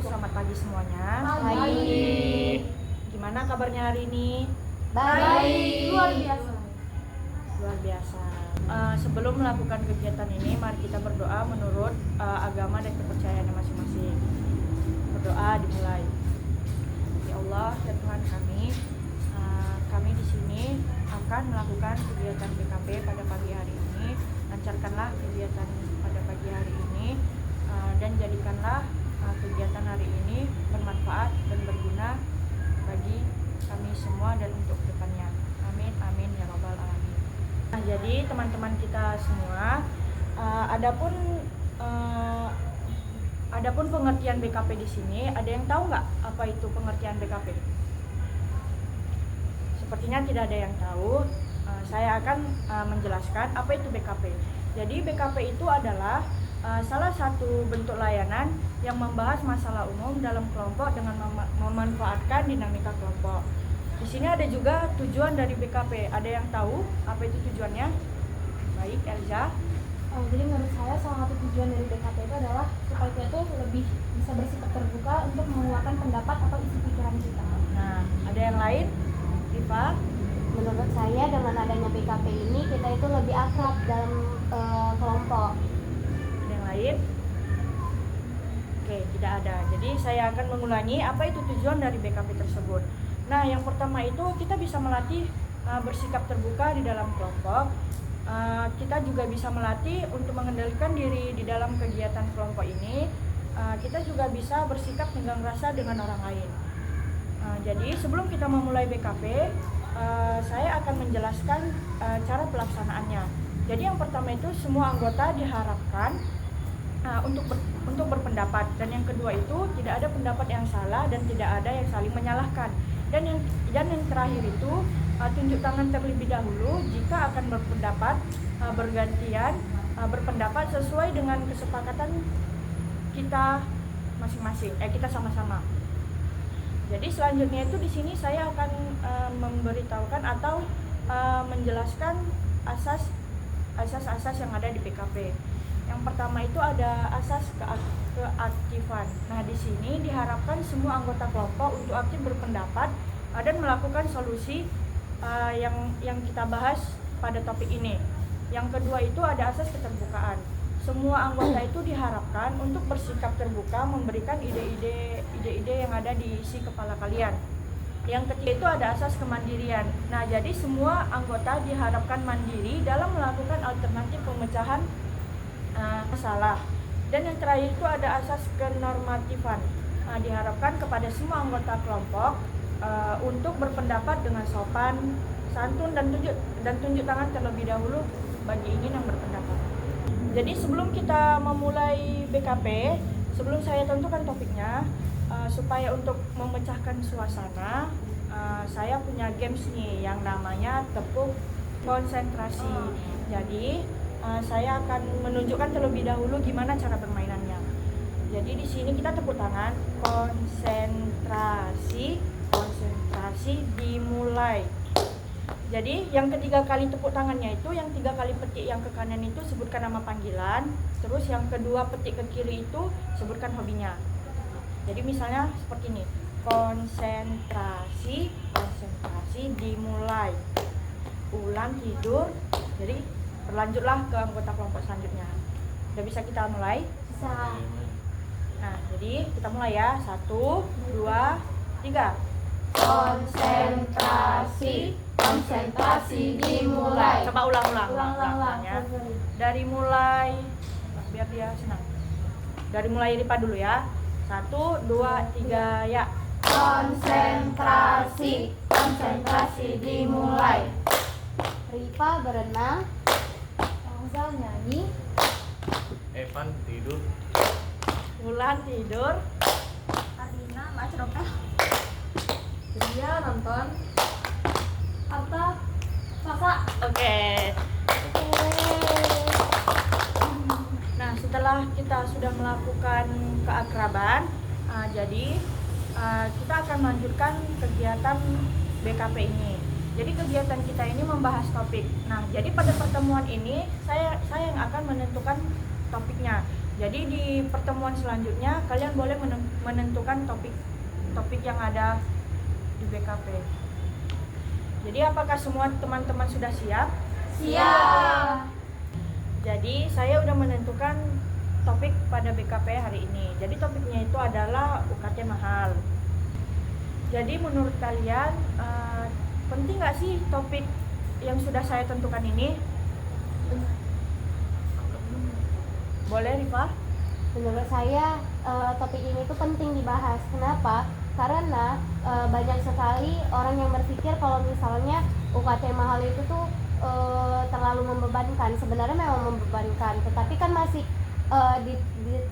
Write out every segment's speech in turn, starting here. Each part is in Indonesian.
Selamat pagi semuanya. Pagi. Gimana kabarnya hari ini? Baik. Luar biasa. Luar biasa. Sebelum melakukan kegiatan ini, mari kita berdoa menurut agama dan kepercayaan masing-masing. Berdoa dimulai. Ya Allah, ya Tuhan kami di sini akan melakukan kegiatan BKP pada pagi hari ini. Lancarkanlah kegiatan pada pagi hari ini dan jadikanlah kegiatan hari ini bermanfaat dan berguna bagi kami semua dan untuk depannya. Amin, amin ya rabbal alamin. Nah, jadi teman-teman kita semua, adapun pengertian BKP di sini, ada yang tahu nggak apa itu pengertian BKP? Sepertinya tidak ada yang tahu. Saya akan menjelaskan apa itu BKP. Jadi BKP itu adalah salah satu bentuk layanan yang membahas masalah umum dalam kelompok dengan memanfaatkan dinamika kelompok. Di sini ada juga tujuan dari BKP. Ada yang tahu apa itu tujuannya? Baik, Elza. Jadi menurut saya salah satu tujuan dari BKP itu adalah supaya kita tuh lebih bisa bersifat terbuka untuk mengeluarkan pendapat atau isi pikiran kita. Nah, ada yang lain? Rifa? Menurut saya dengan adanya BKP ini kita itu lebih akrab dalam kelompok. Ada yang lain? Oke, tidak ada. Jadi saya akan mengulangi apa itu tujuan dari BKP tersebut. Nah, yang pertama itu kita bisa melatih bersikap terbuka di dalam kelompok. Kita juga bisa melatih untuk mengendalikan diri di dalam kegiatan kelompok ini. Kita juga bisa bersikap tenggang rasa dengan orang lain. Jadi sebelum kita memulai BKP, saya akan menjelaskan cara pelaksanaannya. Jadi yang pertama itu semua anggota diharapkan untuk berpendapat, dan yang kedua itu tidak ada pendapat yang salah dan tidak ada yang saling menyalahkan. Dan yang terakhir itu tunjuk tangan terlebih dahulu jika akan berpendapat bergantian berpendapat sesuai dengan kesepakatan kita masing-masing, kita sama-sama. Jadi selanjutnya itu di sini saya akan memberitahukan atau menjelaskan asas-asas yang ada di BKP. Yang pertama itu ada asas keaktifan. Nah, di sini diharapkan semua anggota kelompok untuk aktif berpendapat dan melakukan solusi yang kita bahas pada topik ini. Yang kedua itu ada asas keterbukaan. Semua anggota itu diharapkan untuk bersikap terbuka, memberikan ide-ide yang ada di isi kepala kalian. Yang ketiga itu ada asas kemandirian. Nah, jadi semua anggota diharapkan mandiri dalam melakukan alternatif pemecahan masalah. Dan yang terakhir itu ada asas kenormatifan. Nah, diharapkan kepada semua anggota kelompok untuk berpendapat dengan sopan, santun dan tunjuk tangan terlebih dahulu bagi ingin yang berpendapat. Jadi sebelum kita memulai BKP, sebelum saya tentukan topiknya, supaya untuk memecahkan suasana, saya punya games nih yang namanya tepuk konsentrasi. Jadi saya akan menunjukkan terlebih dahulu gimana cara permainannya. Jadi di sini kita tepuk tangan, konsentrasi dimulai. Jadi yang ketiga kali tepuk tangannya itu, yang 3 kali petik yang ke kanan itu sebutkan nama panggilan, terus yang kedua petik ke kiri itu sebutkan hobinya. Jadi misalnya seperti ini, konsentrasi dimulai. Ulang tidur. Jadi berlanjutlah ke anggota kelompok selanjutnya. Udah bisa kita mulai? Bisa. Nah, jadi kita mulai ya. 1, 2, 3. Konsentrasi dimulai. Coba ulang Ulang. ya. Dari mulai, biar dia senang. Dari mulai Ripa dulu ya. 1, 2, 3 ya. Konsentrasi dimulai. Rifa berenang. Elza nyanyi. Evan tidur. Wulan tidur. Adina baca novel. Dia nonton. Arta masak. Oke. Nah, setelah kita sudah melakukan keakraban, jadi kita akan melanjutkan kegiatan BKP ini. Jadi kegiatan kita ini membahas topik. Nah, jadi pada pertemuan ini saya yang akan menentukan topiknya. Jadi di pertemuan selanjutnya kalian boleh menentukan topik yang ada di BKP. Jadi apakah semua teman-teman sudah siap? Siap. Jadi saya udah menentukan topik pada BKP hari ini. Jadi topiknya itu adalah UKT mahal. Jadi menurut kalian penting nggak sih topik yang sudah saya tentukan ini? Boleh Rifa? Menurut saya topik ini tuh penting dibahas. Kenapa? Karena banyak sekali orang yang berpikir kalau misalnya UKT mahal itu tuh terlalu membebankan. Sebenarnya memang membebankan, tetapi kan masih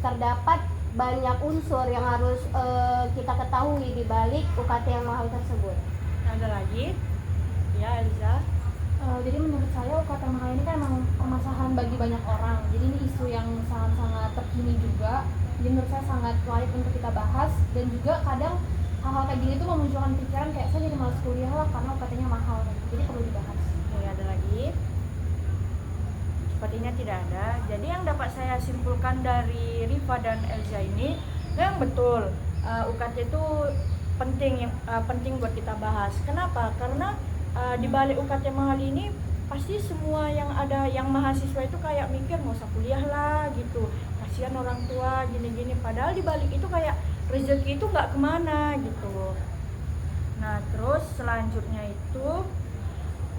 terdapat banyak unsur yang harus kita ketahui di balik UKT yang mahal tersebut. Ada lagi? Ya Eliza. Jadi menurut saya UKT mahal ini kan memang permasalahan bagi banyak orang. Jadi ini isu yang sangat-sangat terkini juga. Jadi menurut saya sangat layak untuk kita bahas, dan juga kadang hal-hal kayak gini tuh memunculkan pikiran kayak saya jadi malas kuliah lah karena UKT-nya mahal. Jadi perlu dibahas. Oke, ada lagi? Sepertinya tidak ada. Jadi yang dapat saya simpulkan dari Rifa dan Elza ini memang betul UKT itu penting buat kita bahas. Kenapa? Karena di balik UKT mahal ini pasti semua yang mahasiswa itu kayak mikir mau usah kuliah lah gitu, kasihan orang tua gini-gini, padahal di balik itu kayak rezeki itu nggak kemana gitu. Nah terus selanjutnya itu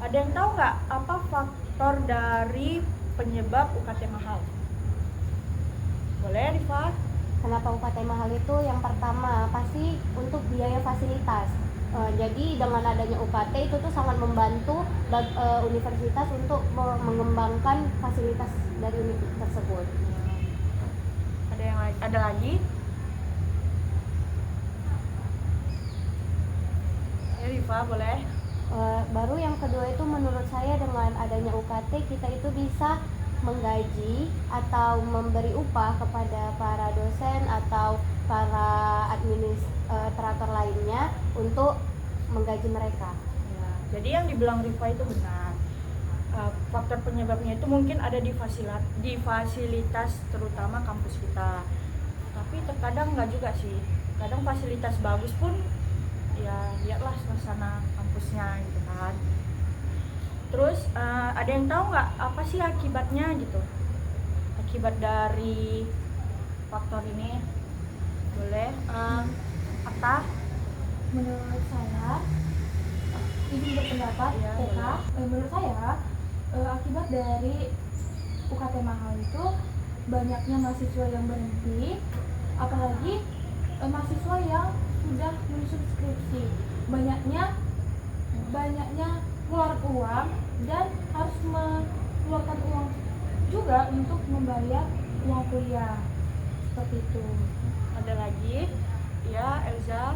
ada yang tahu nggak apa faktor dari penyebab UKT mahal? Boleh Rifa? Kenapa UKT mahal itu? Yang pertama pasti untuk biaya fasilitas. Jadi dengan adanya UKT itu tuh sangat membantu universitas untuk mengembangkan fasilitas dari universitas tersebut. Ada lagi? Ya Rifa boleh. Baru yang kedua itu menurut saya dengan adanya UKT kita itu bisa menggaji atau memberi upah kepada para dosen atau para administrator lainnya untuk menggaji mereka. Ya, jadi yang dibilang Rifa itu benar. Faktor penyebabnya itu mungkin ada di fasilitas terutama kampus kita. Tapi terkadang nggak juga sih. Kadang fasilitas bagus pun ya lihatlah suasana kampusnya gitu kan. Terus ada yang tahu nggak apa sih akibatnya gitu? Akibat dari faktor ini? Boleh apa? Menurut saya, izin berpendapat, Ya, TK. Menurut saya, akibat dari UKT mahal itu banyaknya mahasiswa yang berhenti, apalagi mahasiswa yang sudah menyusun skripsi, banyaknya keluar uang dan harus mengeluarkan uang juga untuk membayar uang kuliah, seperti itu. Ada lagi? Ya Elza.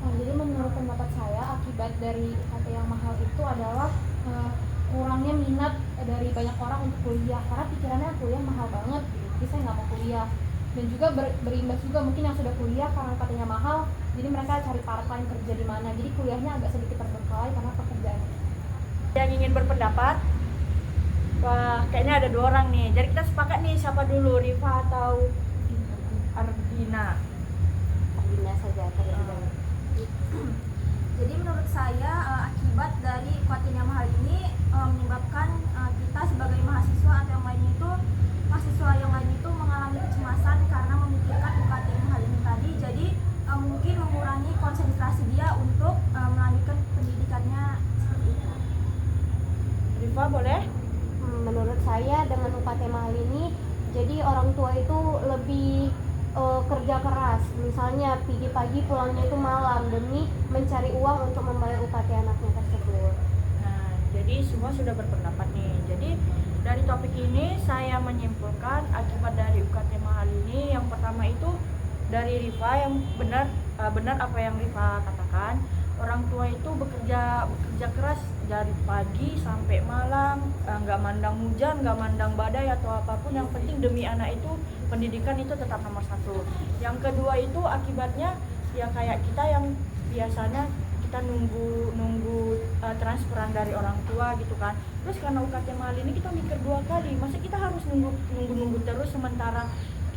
Jadi menurut pendapat saya, akibat dari UKT yang mahal itu adalah kurangnya minat dari banyak orang untuk kuliah, karena pikirannya kuliah mahal banget, jadi saya nggak mau kuliah. Dan juga berimbas juga mungkin yang sudah kuliah karena UKT-nya mahal, jadi mereka cari part time kerja di mana, jadi kuliahnya agak sedikit terbengkalai karena pekerjaan. Yang ingin berpendapat? Wah, kayaknya ada 2 orang nih. Jadi kita sepakat nih, siapa dulu, Rifa atau Ardina? Ardina saja terlebih. Jadi menurut saya akibat dari UKT yang mahal ini menyebabkan kita sebagai mahasiswa atau yang lainnya itu, mahasiswa yang lain itu mengalami kecemasan karena memikirkan UKT yang mahal ini tadi. Jadi mungkin mengurangi konsentrasi dia untuk melanjutkan pendidikannya seperti itu. Rifa boleh? Menurut saya dengan UKT mahal ini jadi orang tua itu lebih kerja keras, misalnya pergi pagi pulangnya itu malam demi mencari uang untuk membayar UKT anaknya tersebut. Nah, jadi semua sudah berpendapat nih. Jadi dari topik ini saya menyimpulkan akibat dari UKT mahal ini, yang pertama itu dari Rifa, yang benar apa yang Rifa katakan. Orang tua itu bekerja keras dari pagi sampai malam, nggak mandang hujan, nggak mandang badai atau apapun, yang penting demi anak itu pendidikan itu tetap nomor 1. Yang kedua itu akibatnya ya kayak kita yang biasanya kita nunggu transferan dari orang tua gitu kan. Terus karena UKT mahal ini kita mikir 2 kali, masa kita harus nunggu terus sementara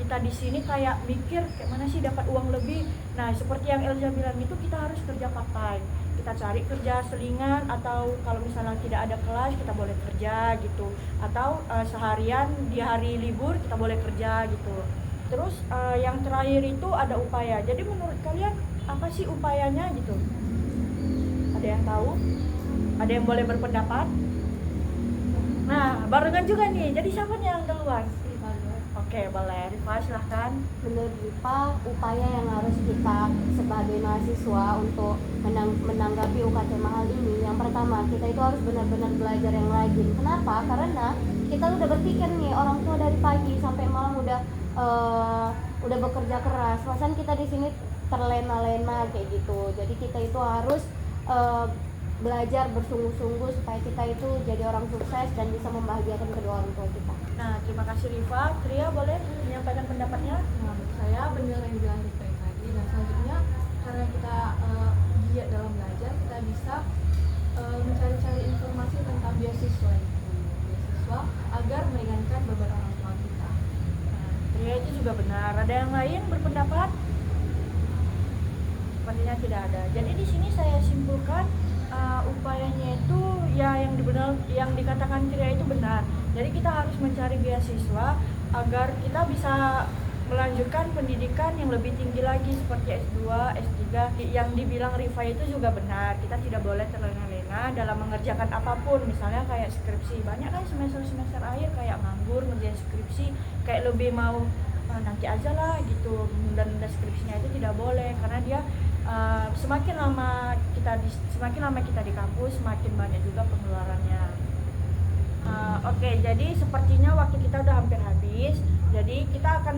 kita di sini kayak mikir kayak mana sih dapat uang lebih. Nah, seperti yang Elza bilang itu kita harus kerja part time. Kita cari kerja selingan, atau kalau misalnya tidak ada kelas kita boleh kerja gitu. Atau seharian di hari libur kita boleh kerja gitu. Terus yang terakhir itu ada upaya. Jadi menurut kalian apa sih upayanya gitu? Ada yang tahu? Ada yang boleh berpendapat? Nah, barengan juga nih. Jadi siapa nih yang duluan? Oke, boleh. Rifa, silahkan. Menurut Rifa, upaya yang harus kita sebagai mahasiswa untuk menanggapi UKT mahal ini, yang pertama kita itu harus benar-benar belajar yang rajin. Kenapa? Karena kita udah berpikir nih, orang tua dari pagi sampai malam udah bekerja keras. Masan kita di sini terlena-lena kayak gitu. Jadi kita itu harus belajar bersungguh-sungguh supaya kita itu jadi orang sukses dan bisa membahagiakan kedua orang tua kita. Nah, terima kasih Rifa. Tria boleh menyampaikan pendapatnya? Nah, menurut saya benar yang dibilang Rita tadi, dan selanjutnya karena kita giat dalam belajar, kita bisa mencari-cari informasi tentang beasiswa agar meringankan beban orang tua kita. Nah, Tria itu juga benar. Ada yang lain berpendapat? Sepertinya tidak ada. Jadi di sini saya simpulkan upayanya itu ya yang dikatakan Tria itu benar. Jadi kita harus mencari beasiswa agar kita bisa melanjutkan pendidikan yang lebih tinggi lagi seperti S2, S3. Yang dibilang Rifa itu juga benar. Kita tidak boleh terlena-lena dalam mengerjakan apapun. Misalnya kayak skripsi. Banyak kan semester-semester akhir kayak nganggur ngerjain skripsi, kayak lebih mau nanti aja lah gitu. Dan skripsinya itu tidak boleh karena dia semakin lama kita di kampus, semakin banyak juga pengeluarannya. Oke, jadi sepertinya waktu kita udah hampir habis. Jadi kita akan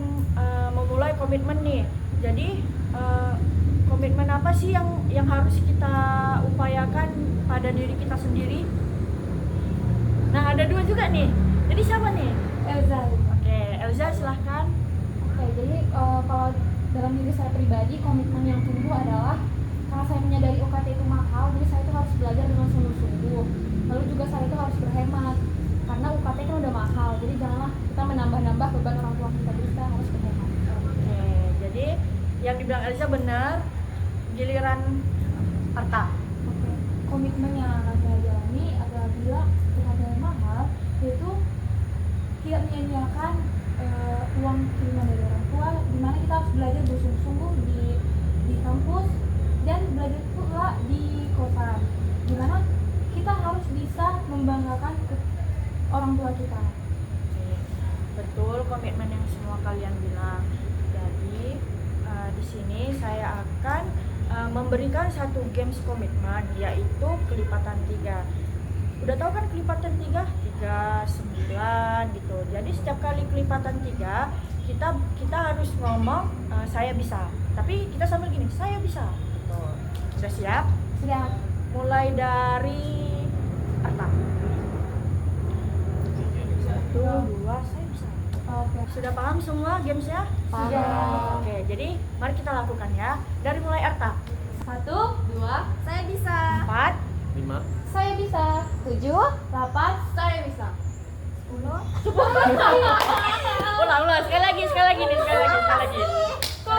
memulai komitmen nih. Jadi komitmen apa sih yang harus kita upayakan pada diri kita sendiri? Nah, ada dua juga nih. Jadi siapa nih? Elza. Oke, Elza silahkan. Oke, jadi kalau dalam diri saya pribadi, komitmen yang tumbuh adalah karena saya menyadari UKT itu mahal, jadi saya itu harus belajar dengan sungguh-sungguh. Lalu juga saya itu harus berhemat karena UKT kan udah mahal, jadi janganlah kita menambah-nambah beban orang tua kita, jadi kita harus berhemat. Oke, jadi yang dibilang Elza benar. Giliran Arta. Oke, komitmen yang akan saya jalani adalah bila UKT yang mahal, yaitu tidak menyia-nyiakan uang kiriman dari orang tua, di mana kita harus belajar bersungguh-sungguh di kampus dan belajar pula di kosan, di mana kita harus bisa membanggakan orang tua kita. Oke, betul komitmen yang semua kalian bilang. Jadi di sini saya akan memberikan satu games komitmen, yaitu kelipatan 3. Udah tahu kan kelipatan 3? 3, 9 gitu. Jadi setiap kali kelipatan 3 kita harus ngomong saya bisa. Tapi kita sambil gini, saya bisa. Gitu. Sudah siap? Sudah. Mulai dari Arta. 1, 2, saya bisa. Oke. Sudah paham semua gamesnya? Paham. Oke, jadi mari kita lakukan ya. Dari mulai Arta. 1, 2, Saya bisa. 4, 5, saya bisa. 7, 8, saya bisa. 10. ulang sekali lagi nih, sekali lagi. 1,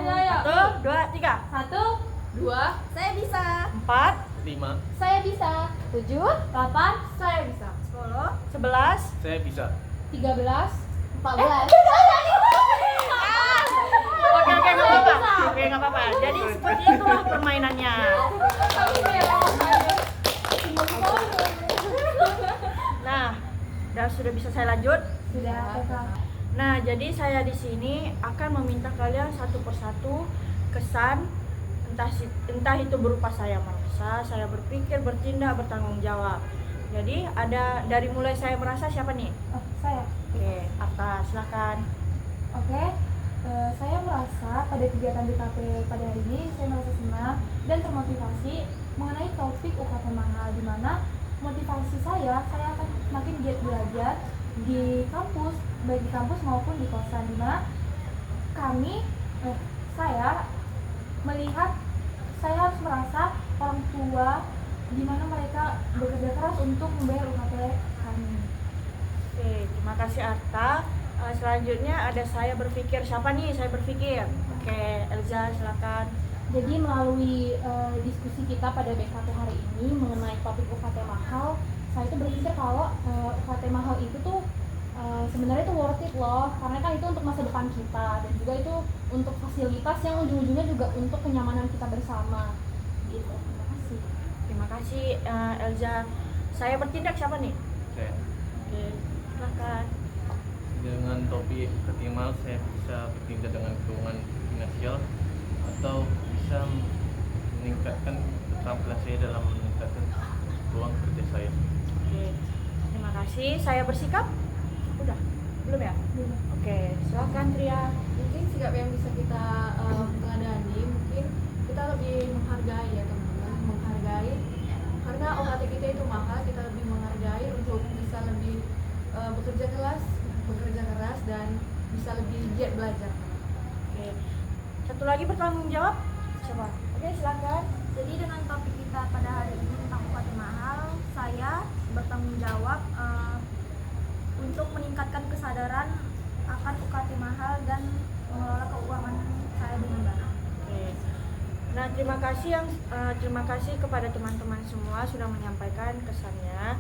Ayo. 1, 2, 3. 1, 2, Saya bisa. 4, 5, saya bisa. 7, 8, saya bisa. 10. 11. saya bisa. 13, 14. Oke, nggak apa-apa. Jadi seperti itulah permainannya. Nah, sudah bisa saya lanjut. sudah. Nah, jadi saya di sini akan meminta kalian satu persatu kesan, entah itu berupa saya merasa, saya berpikir, bertindak, bertanggung jawab. Jadi ada dari mulai saya merasa siapa nih? Oh, saya. Oke, Arta, silakan. Oke, saya merasa pada kegiatan DKP pada hari ini saya merasa senang dan termotivasi mengenai topik UKT mahal, di mana motivasi saya akan semakin giat belajar di kampus, baik di kampus maupun di kosan, di mana saya melihat saya harus merasa orang tua di mana mereka bekerja keras untuk membayar UKT kami. Oke, terima kasih Arta. Selanjutnya ada saya berpikir. Siapa nih saya berpikir? Oke, Elza silakan. Jadi melalui diskusi kita pada BKT hari ini mengenai topik UKT mahal, saya itu berpikir kalau UKT mahal itu tuh sebenarnya itu worth it loh, karena kan itu untuk masa depan kita dan juga itu untuk fasilitas yang ujung-ujungnya juga untuk kenyamanan kita bersama. Gitu. Terima kasih. Terima kasih Elza. Saya bertindak siapa nih? Saya Oke, silakan. dengan topik ketimal saya bisa bertindak dengan keuangan finansial atau bisa meningkatkan keterampilan saya dalam meningkatkan peluang kerja saya. Oke, terima kasih. Saya bersikap? Udah? Belum ya? Belum. Oke, silakan Tria. Mungkin sikap yang bisa kita teladani, mungkin kita lebih menghargai ya teman-teman, menghargai karena UKT kita itu mahal, kita lebih menghargai untuk bisa lebih bekerja keras dan bisa lebih giat belajar. Oke. Satu lagi bertanggung jawab? Siapa? Oke, silakan. Jadi dengan topik kita pada hari ini tentang UKT mahal, saya bertanggung jawab untuk meningkatkan kesadaran akan UKT mahal dan mengelola keuangan saya dengan baik. Oke. Nah, terima kasih kepada teman-teman semua sudah menyampaikan kesannya.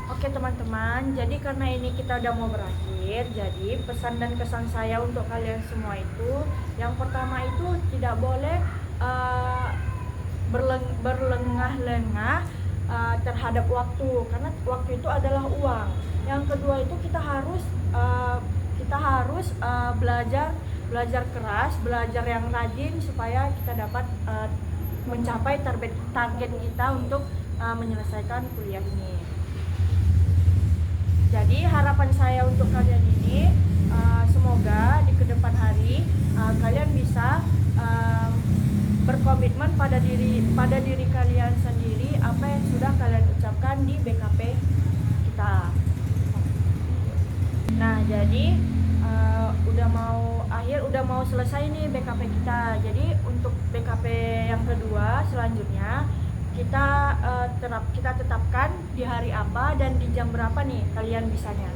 Oke teman-teman, jadi karena ini kita udah mau berakhir, jadi pesan dan kesan saya untuk kalian semua itu, yang pertama itu tidak boleh berlengah-lengah terhadap waktu, karena waktu itu adalah uang. Yang kedua itu kita harus belajar keras, belajar yang rajin supaya kita dapat mencapai target kita untuk menyelesaikan kuliah ini. Jadi harapan saya untuk kalian ini semoga di kedepan hari kalian bisa berkomitmen pada diri kalian sendiri apa yang sudah kalian ucapkan di BKP kita. Nah, jadi udah mau selesai nih BKP kita. Jadi untuk BKP yang kedua selanjutnya kita tetapkan di hari apa dan di jam berapa nih kalian bisanya.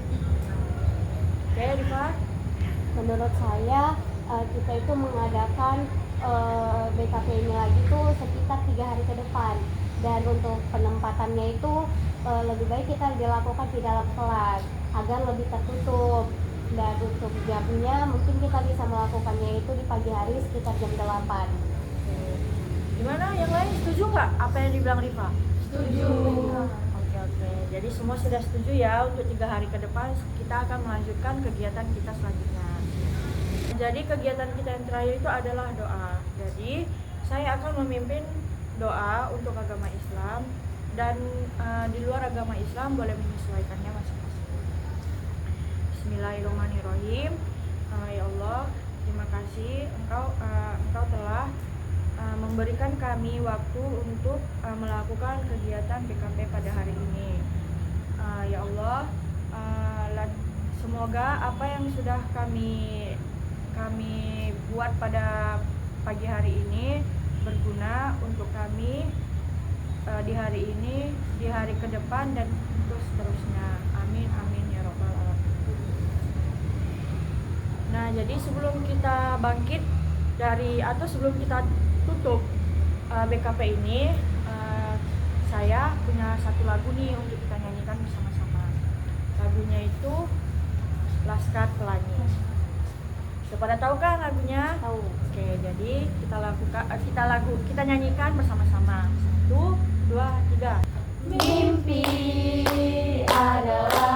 Oke, Rifa? Menurut saya kita itu mengadakan BKP ini lagi tuh sekitar 3 hari ke depan, dan untuk penempatannya itu lebih baik kita dilakukan di dalam kelas agar lebih tertutup, dan untuk jamnya mungkin kita bisa melakukannya itu di pagi hari sekitar jam 8. Gimana? Yang lain setuju nggak apa yang dibilang Rifa? Setuju. Oke. Jadi semua sudah setuju ya, untuk 3 hari ke depan kita akan melanjutkan kegiatan kita selanjutnya. Jadi kegiatan kita yang terakhir itu adalah doa. Jadi saya akan memimpin doa untuk agama Islam, dan di luar agama Islam boleh menyesuaikannya masing-masing. Bismillahirrahmanirrahim. Ya Allah, terima kasih Engkau telah memberikan kami waktu untuk melakukan kegiatan BKP pada hari ini. Ya Allah, semoga apa yang sudah kami buat pada pagi hari ini berguna untuk kami di hari ini, di hari ke depan, dan terus seterusnya. Amin amin ya robbal alamin. Nah, jadi sebelum kita bangkit sebelum kita tutup BKP ini, saya punya satu lagu nih untuk kita nyanyikan bersama-sama. Lagunya itu Laskar Pelangi. Pada tahu kan lagunya? Tahu. Oke, jadi kita nyanyikan bersama-sama. 1, 2, 3. Mimpi adalah